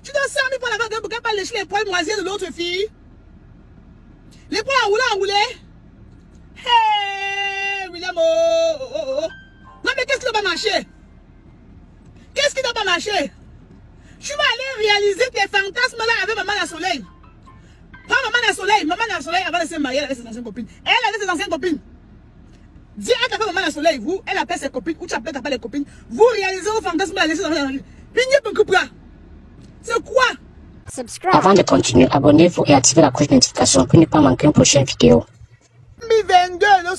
Tu donnes 100 000 pour la vague pour qu'elle pas lécher les poils moisiers de l'autre fille. Les poils enroulés. Hey, William, oh. Non, mais qu'est-ce qui ne va pas marcher? Qu'est-ce qui ne va pas marcher? Tu vas aller réaliser tes fantasmes là avec Maman la Soleil. Prends Maman la Soleil. Maman la Soleil, avant de se marier, elle avait ses anciennes copines. Elle avait ses anciennes copines. Dis à ta femme Maman la Soleil, vous, elle appelle ses copines, ou tu appelles les copines. Vous réalisez vos fantasmes là, laissez dans la rue. C'est quoi? Avant de continuer, abonnez-vous et activez la cloche de notification pour ne pas manquer une prochaine vidéo. 2022, le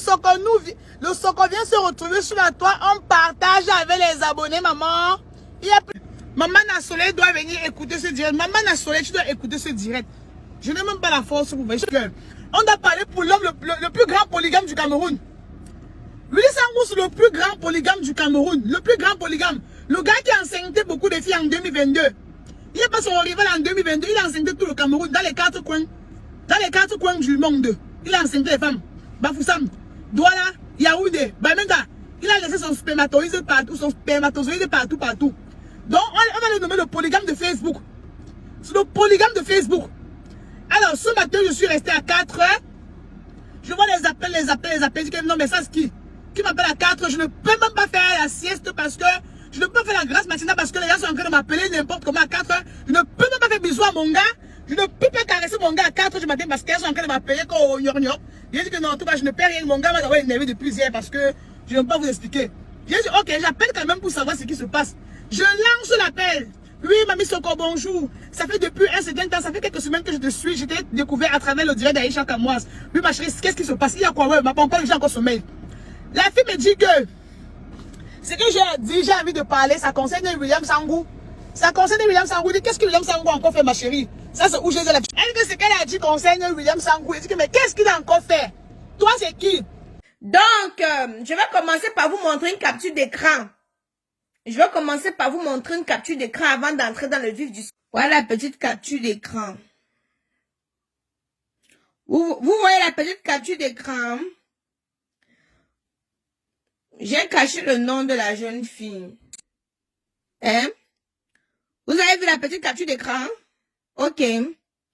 Soko vient se retrouver sur la toile. On partage avec les abonnés, maman. Maman la Soleil doit venir écouter ce direct. Maman la Soleil, tu dois écouter ce direct. Je n'ai même pas la force pour vous. On doit parler pour l'homme le plus grand polygame du Cameroun. Willy Sangou, c'est le plus grand polygame du Cameroun. Le plus grand polygame. Le gars qui a enseigné beaucoup de filles en 2022. Il n'est pas son rival en 2022. Il a enseigné tout le Cameroun dans les 4 coins. Dans les 4 coins du monde. Il a enseigné les femmes. Bafoussam, Douala, Yaoundé, Bamenda. Il a laissé son spermatozoïde partout, partout. Donc, on va le nommer le polygame de Facebook. C'est le polygame de Facebook. Alors, ce matin, je suis resté à 4 heures. Je vois les appels. Je dis non, mais ça, c'est qui m'appelle à 4 heures. Je ne peux même pas faire la sieste parce que je ne peux pas faire la grâce matinale parce que les gens sont en train de m'appeler n'importe comment à 4 heures. Je ne peux même pas faire bisous à mon gars. Je ne peux pas caresser mon gars à 4 heures du matin parce qu'ils sont en train de m'appeler quand il J'ai dit que non, en tout cas, je ne perds rien. Mon gars m'a d'abord énervé depuis hier parce que je ne peux pas vous expliquer. J'ai dit, ok, j'appelle quand même pour savoir ce qui se passe. Je lance l'appel. Oui, Mamie Soko, bonjour. Ça fait depuis un certain temps, ça fait quelques semaines que je te suis. Je t'ai découvert à travers le direct d'Aïcha Kamoise. Oui, ma chérie, qu'est-ce qui se passe? Il y a quoi? Ouais, ma encore, j'ai encore sommeil. La fille me dit que ce que j'ai dit, j'ai envie de parler, ça concerne William Sangou. Ça concerne William Sangou. Qu'est-ce que William Sangou a encore fait, ma chérie? Ça, c'est où j'ai la... Elle dit que ce qu'elle a dit concerne William Sangou. Elle dit que, mais qu'est-ce qu'il a encore fait? Toi, c'est qui? Donc, je vais commencer par vous montrer une capture d'écran. Je vais commencer par vous montrer une capture d'écran avant d'entrer dans le vif du sujet. Voilà la petite capture d'écran. Vous voyez la petite capture d'écran? J'ai caché le nom de la jeune fille. Hein? Vous avez vu la petite capture d'écran? Ok.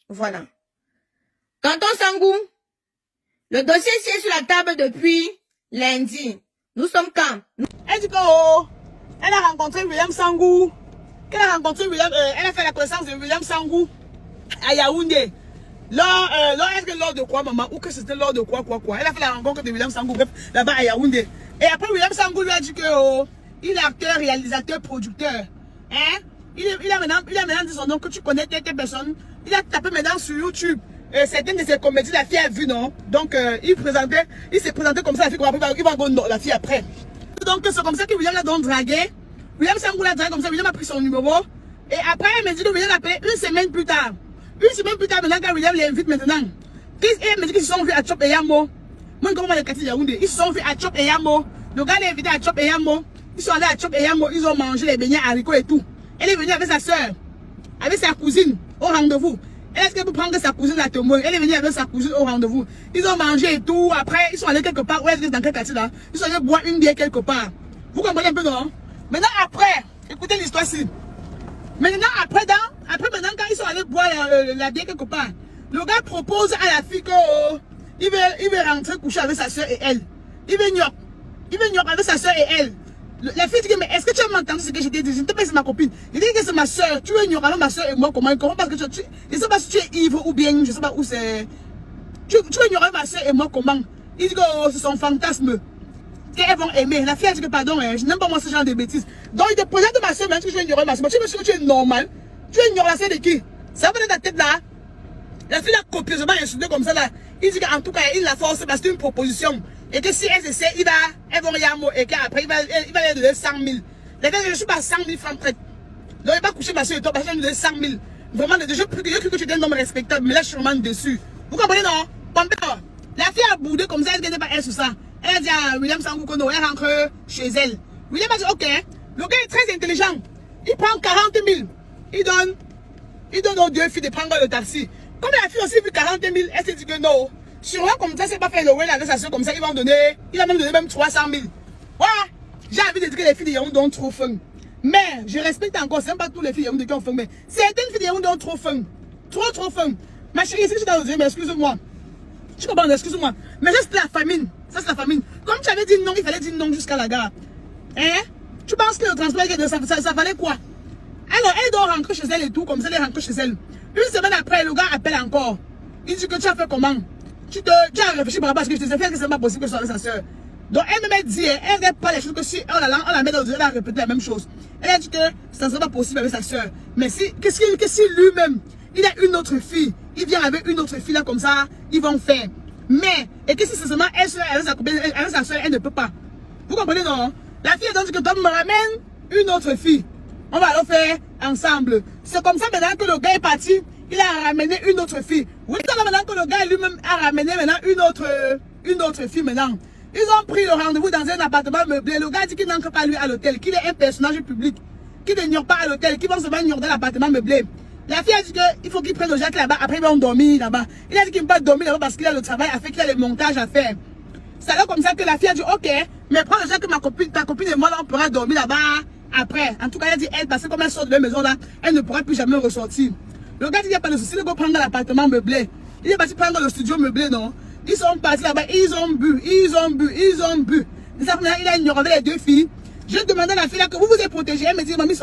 Voilà. Tonton Sangou, le dossier est sur la table depuis lundi. Nous sommes quand? Elle dit que, oh, elle a rencontré William Sangou. Elle a fait la connaissance de William Sangou à Yaoundé. Est-ce que lors de quoi, maman? Ou que c'était lors de quoi? Elle a fait la rencontre de William Sangou, bref, là-bas à Yaoundé. Et après, William Sangou lui a dit que, oh, il est acteur, réalisateur, producteur. Hein? Il a maintenant dit son nom, que tu connais telle personne. Il a tapé maintenant sur YouTube. Certaines de ses comédies, la fille a vu, non? Donc, il s'est présenté comme ça, la fille, il va voir la fille après. Donc, c'est comme ça que William l'a donc dragué. William Sangou l'a dragué comme ça, William a pris son numéro. Et après, elle me dit que William l'a appelé une semaine plus tard. Une semaine plus tard, maintenant, quand William l'invite maintenant. Elle me dit qu'ils se sont vus à Chop et Yamo. Moi, comment on les Yaoundé? Ils se sont vus à Chop et Yamo. Le gars l'a invité à Chop et Yamo. Ils sont allés à Chop et Yamo, ils ont mangé les beignets haricots et tout. Elle est venue avec sa soeur, avec sa cousine au rendez-vous. Elle est-ce qu'elle peut prendre sa cousine à Tomo? Elle est venue avec sa cousine au rendez-vous. Ils ont mangé et tout. Après, ils sont allés quelque part. Où est-ce que dans quel quartier là? Ils sont allés boire une bière quelque part. Vous comprenez un peu, non? Maintenant, après, écoutez l'histoire-ci. Maintenant, maintenant, quand ils sont allés boire la bière quelque part, le gars propose à la fille que il veut rentrer coucher avec sa soeur et elle. Il veut gnoc avec sa soeur et elle. La fille dit que, mais est-ce que tu as entendu ce que je t'ai dit? Je ne sais pas si c'est ma copine. Il dit que c'est ma soeur. Tu veux ignorer ma soeur et moi comment? Parce que je ne sais pas si tu es ivre ou bien, je ne sais pas où c'est. Tu veux ignorer ma soeur et moi comment? Il dit que c'est son fantasme. Qu'elles vont aimer. La fille a dit que pardon, je n'aime pas moi ce genre de bêtises. Donc il te présente ma soeur, mais tu veux ignorer ma soeur. Tu veux sûr que tu es normal? Tu veux ignorer la soeur de qui? Ça va dans ta tête là. La fille a copieusement insulté comme ça là. Il dit qu'en tout cas, il la force parce que c'est une proposition. Et que si elle essaie, elles vont rien et qu'après, il va lui donner 100 000. Les gars, je ne suis pas à 100 000 francs prête. Donc, il va coucher ma soeur et toi parce qu'il va lui donner 100 000. Vraiment, je cru que tu étais un homme respectable, mais là, je suis vraiment déçu. Vous comprenez, non? La fille a boudé comme ça, elle n'était pas elle sur ça. Elle a dit à William Sangou que non, elle rentre chez elle. William a dit, ok, le gars est très intelligent. Il prend 40 000. Il donne aux deux filles de prendre le taxi. Comme la fille aussi vu 40 000, elle s'est dit que non. Sûrement comme ça, c'est pas fait le well avec sa soeur comme ça, il va même donner 300 000. Voilà. J'ai envie de dire que les filles de Yaoundé ont trop faim. Mais je respecte encore, c'est même pas tous les filles qui ont faim, mais certaines filles ont trop faim. Trop faim. Ma chérie, c'est que tu dois dire, mais excuse-moi. Tu comprends, excuse-moi. Mais ça, c'est la famine. Ça, c'est la famine. Comme tu avais dit non, il fallait dire non jusqu'à la gare. Hein? Tu penses que le transport, ça valait quoi? Alors, elle doit rentrer chez elle et tout, comme ça, elle rentre chez elle. Une semaine après, le gars appelle encore. Il dit que tu as fait comment? Tu as réfléchi par rapport à ce que je te disais, fait que c'est pas possible que ce soit avec sa soeur. Donc, elle me dit, elle regarde pas les choses que si on la met dans le elle a répété la même chose. Elle a dit que ça ne serait pas possible avec sa soeur. Mais si, qu'est-ce si lui-même, il a une autre fille, il vient avec une autre fille là comme ça, ils vont faire. Mais, et que si c'est seulement elle seule avec sa soeur, elle ne peut pas. Vous comprenez, non? La fille a dit que toi me ramène une autre fille. On va le faire ensemble. C'est comme ça maintenant que le gars est parti, il a ramené une autre fille. Oui, maintenant que le gars lui-même a ramené maintenant une autre fille maintenant. Ils ont pris le rendez-vous dans un appartement meublé. Le gars dit qu'il n'entre pas lui à l'hôtel, qu'il est un personnage public, qu'il n'ignore pas à l'hôtel, qu'il va se mettre dans l'appartement meublé. La fille a dit qu'il faut qu'il prenne le jack là-bas, après ils vont dormir là-bas. Il a dit qu'il ne peut pas dormir là-bas parce qu'il a le travail à faire, qu'il a le montage à faire. C'est alors comme ça que la fille a dit ok, mais prends le jack que ta copine et moi là on pourra dormir là-bas après. En tout cas, elle a dit elle, parce que comme elle sort de la maison là, elle ne pourra plus jamais ressortir. Le gars dit qu'il n'y a pas de souci, il va prendre l'appartement meublé. Il est parti prendre le studio meublé, non? Ils sont partis là-bas, ils ont bu. Il a ignoré les deux filles. Je demandais à la fille là que vous vous êtes protégée. Elle me dit, mamie,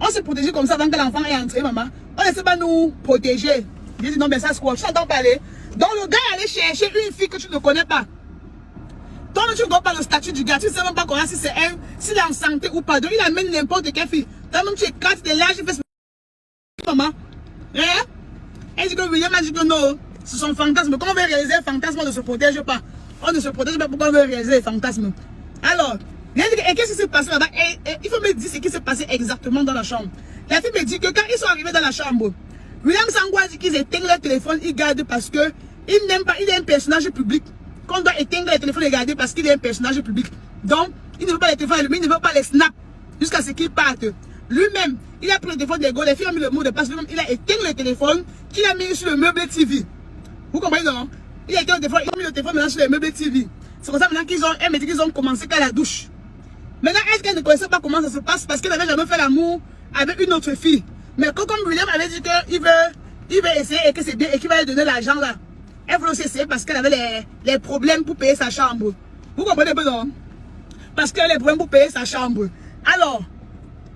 on s'est protégé comme ça avant que l'enfant est entré, maman. On ne laissait pas nous protéger. J'ai dit, non, mais ça c'est quoi? Tu entends parler? Donc le gars allait chercher une fille que tu ne connais pas. Toi, tu ne vois pas le statut du gars. Tu ne sais même pas si c'est elle, s'il est en santé ou pas. Donc il amène n'importe quelle fille. Toi, même tu écartes des larges, tu fais maman. Hein? Elle dit que William a dit que non. C'est son fantasme. Quand on veut réaliser un fantasme, on ne se protège pas. On ne se protège pas pourquoi on veut réaliser un fantasme. Alors, et qu'est-ce qui s'est passé là-bas? Il faut me dire ce qui s'est passé exactement dans la chambre. La fille me dit que quand ils sont arrivés dans la chambre, William Sangou a dit qu'ils éteignent leur téléphone, ils gardent parce que il n'aime pas, il est un personnage public. Qu'on doit éteindre les téléphones et garder parce qu'il est un personnage public. Donc, il ne veut pas les téléphones allumés, il ne veut pas les snaps jusqu'à ce qu'ils partent. Lui-même, il a pris le téléphone des gars, les filles ont mis le mot de passe, lui-même, il a éteint le téléphone qu'il a mis sur le meuble TV. Vous comprenez, non? Il a éteint le téléphone, ils ont mis le téléphone maintenant sur le meuble TV. C'est comme ça maintenant elle me dit qu'ils ont commencé qu'à la douche. Maintenant, est-ce qu'elle ne connaissait pas comment ça se passe parce qu'elle n'avait jamais fait l'amour avec une autre fille? Mais comme William avait dit qu'il veut essayer et que c'est bien et qu'il va lui donner l'argent là. Elle voulait aussi essayer parce qu'elle avait les problèmes pour payer sa chambre. Vous comprenez pas, non? Parce qu'elle a les problèmes pour payer sa chambre. Alors,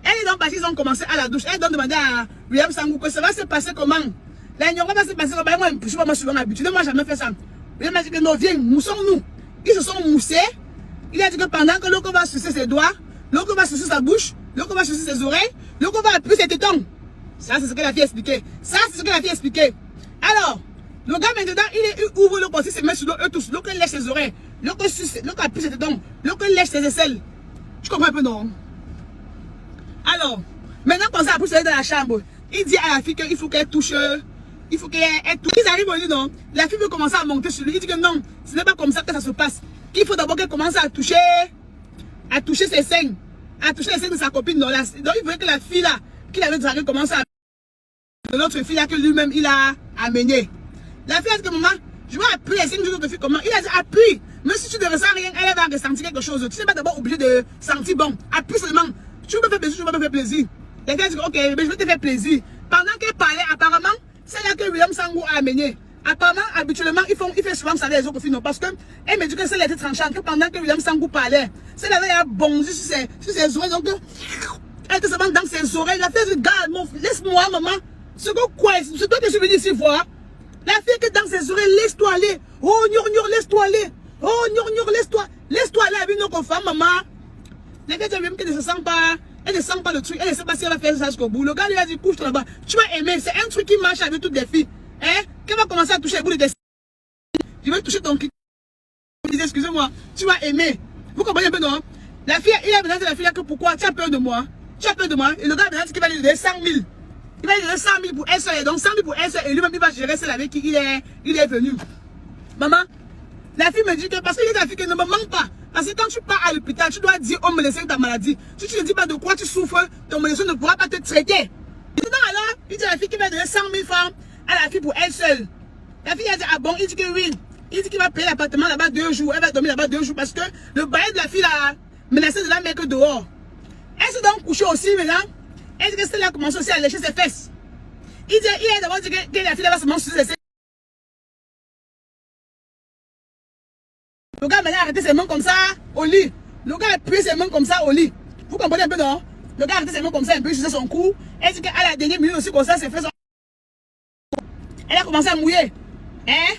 elle est donc partie, ils ont commencé à la douche. Elle doit demander à William Sangou que ça va se passer comment? Là, il n'y aura pas se passer comment? Moi, je ne suis pas souvent habitué. Moi, j'ai jamais fait ça. William a dit que non, viens, moussons-nous. Ils se sont moussés. Il a dit que pendant que l'autre va sucer ses doigts, l'autre va sucer sa bouche, l'autre va sucer ses oreilles, l'autre va appuyer ses tétons. Ça, c'est ce que la fille a expliqué. Alors, le gars maintenant, il ouvre le portier, il se met sur eux tous. L'autre lèche ses oreilles, l'autre appuie ses tétons, l'autre lèche ses aisselles. Tu comprends un peu, non? Alors, maintenant qu'on s'est appuyé dans la chambre, il dit à la fille qu'il faut qu'elle touche. Il faut qu'elle touche. Ils arrivent, il dit non. La fille veut commencer à monter sur lui. Il dit que non, ce n'est pas comme ça que ça se passe. Qu'il faut d'abord qu'elle commence à toucher ses seins. À toucher les seins de sa copine. Donc il veut que la fille là, qu'il avait dragué, commence à de l'autre fille là que lui-même il a amené. La fille a dit que maman, je vais appuyer les seins de l'autre fille comment? Il a dit appuie. Même si tu ne ressens rien, elle va ressentir quelque chose. Tu n'es pas d'abord obligé de sentir bon. Appuie seulement. Tu veux me faire plaisir, tu veux me faire plaisir. La fille a dit ok, mais je vais te faire plaisir. Pendant qu'elle parlait, apparemment, c'est là que William Sangou a amené. Apparemment, habituellement, il fait souvent ça avec les autres filles, non, parce que elle me dit que c'est la tête tranchante, que pendant que William Sangou parlait, c'est là qu'elle a bondi sur ses oreilles, donc elle était seulement dans ses oreilles. La fille a dit, garde, laisse-moi, maman. C'est quoi? C'est toi que je suis venu ici voir. La fille qui est dans ses oreilles, laisse-toi aller. Oh, gnor, laisse-toi aller. Oh, gnor, laisse-toi aller avec nos femmes, maman. La fille a dit même qu'elle ne se sent pas. Elle ne sent pas le truc, elle ne sait pas si elle va faire ça jusqu'au bout. Le gars lui a dit, couche-toi là-bas. Tu vas aimer, c'est un truc qui marche avec toutes les filles. Hein? Qu'elle va commencer à toucher le bout de tes. Je vais toucher ton cul. Excusez-moi, tu vas aimer. Vous comprenez un peu, non? La fille, il a demandé à la fille que pourquoi? Tu as peur de moi? Tu as peur de moi? Et le gars a dit qu'il va lui donner 100 000. Il va lui donner 100 000 pour elle seule. Donc 100 000 pour elle seule. Et lui-même, il va gérer celle avec qui il est venu. Maman, la fille me dit que parce qu'il est la fille qui ne me manque pas. Parce que quand tu pars à l'hôpital, tu dois dire au médecin ta maladie. Si tu ne dis pas de quoi tu souffres, ton médecin ne pourra pas te traiter. Et donc alors, il dit à la fille qu'il va donner 100 000 francs à la fille pour elle seule. La fille a dit, ah bon, il dit que oui. Il dit qu'il va payer l'appartement là-bas 2 jours. Elle va dormir là-bas 2 jours parce que le bail de la fille a menacé de la mettre dehors. Elle se donne coucher aussi maintenant. Elle dit que celle-là a commencé aussi à lécher ses fesses. Il a d'abord dit que la fille va se manger sur ses fesses. Le gars maintenant a arrêté ses mains comme ça au lit. Le gars a appuyé ses mains comme ça au lit. Vous comprenez un peu, non? Le gars a arrêté ses mains comme ça un peu sur son cou. Elle dit qu'à la dernière minute aussi comme ça, ses fesses. Elle a commencé à mouiller. Hein?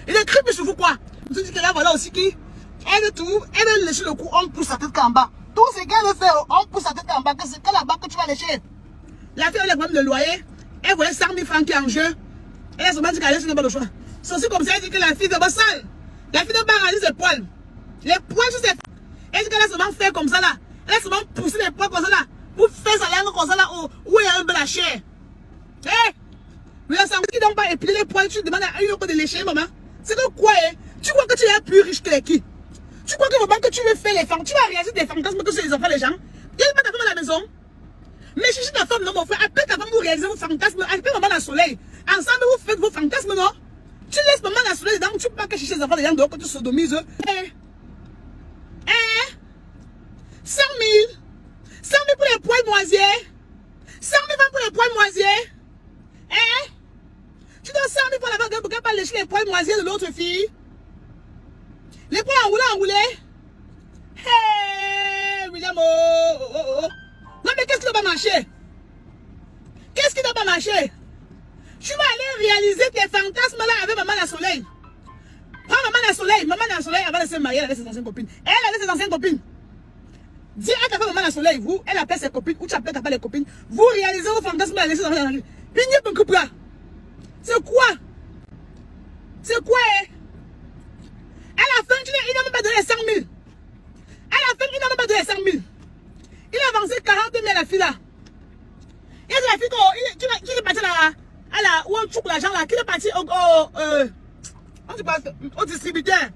Il est creepy sur vous quoi? Vous dites que là voilà aussi qui? Elle veut lécher le cou, on pousse sa tête qu'en bas. Tout ce qu'elle veut faire, on pousse sa tête qu'en bas. C'est que là-bas que tu vas lécher. La fille, elle a problème de loyer. Elle voyait 100 000 francs qui est en jeu. Elle a seulement dit qu'elle n'a pas le choix. C'est aussi comme ça, elle dit que la fille est pas sale. La fille ne pas réaliser ses poils. Les poils sur ses... Elle dit qu'elle a seulement fait comme ça là. Elle a seulement poussé les poils comme ça là. Pour faire sa langue comme ça là où il y a un peu la chair. Eh? Mais là, ça qui n'ont pas épilé les poils, tu demandes à une autre de lécher, maman. C'est que quoi, hein? Tu crois que tu es plus riche que les qui? Tu crois que maman que tu veux faire les femmes, tu vas réaliser des fantasmes que sur les enfants, les gens? Il n'y a pas ta femme à la maison. Mais cherchez ta femme, non, mon frère. Appelle ta femme pour réaliser vos fantasmes. Appelle maman dans le soleil. Ensemble, vous faites vos fantasmes, non? Tu laisses maman dans le soleil dedans, tu peux pas que chercher les enfants, les gens dehors, que tu sodomises. Eh? 100 000. 100 000 pour les poils moisiers. 100 000 francs pour les poils moisiers. Eh? Tu dois 100 000 pour la vague pour qu'elle pas lécher les poils moisiers de l'autre fille. Les poils enroulés. Hey, William, oh. Non, mais qu'est-ce qui ne doit pas marcher? Qu'est-ce qui ne doit pas marcher? Tu vas aller réaliser tes fantasmes là avec maman dans le soleil. Prends maman dans le soleil. Maman dans le soleil avant de se marier, elle avait ses anciennes copines. Elle avait ses anciennes copines. Dis à ta femme maman dans le soleil, vous, elle appelle ses copines, ou tu appelles ta femme les copines. Vous réalisez vos fantasmes là, laissez dans la rue. Pigné pour couple là. C'est quoi? C'est quoi, hein? À la fin, il n'a même pas donné 100 000. À la fin, il n'a même pas donné 100 000. Il a avancé 40 000 à la fille là. Et la fille qui est partie là, à la, où on trouve l'argent là, qui est parti au distributeur.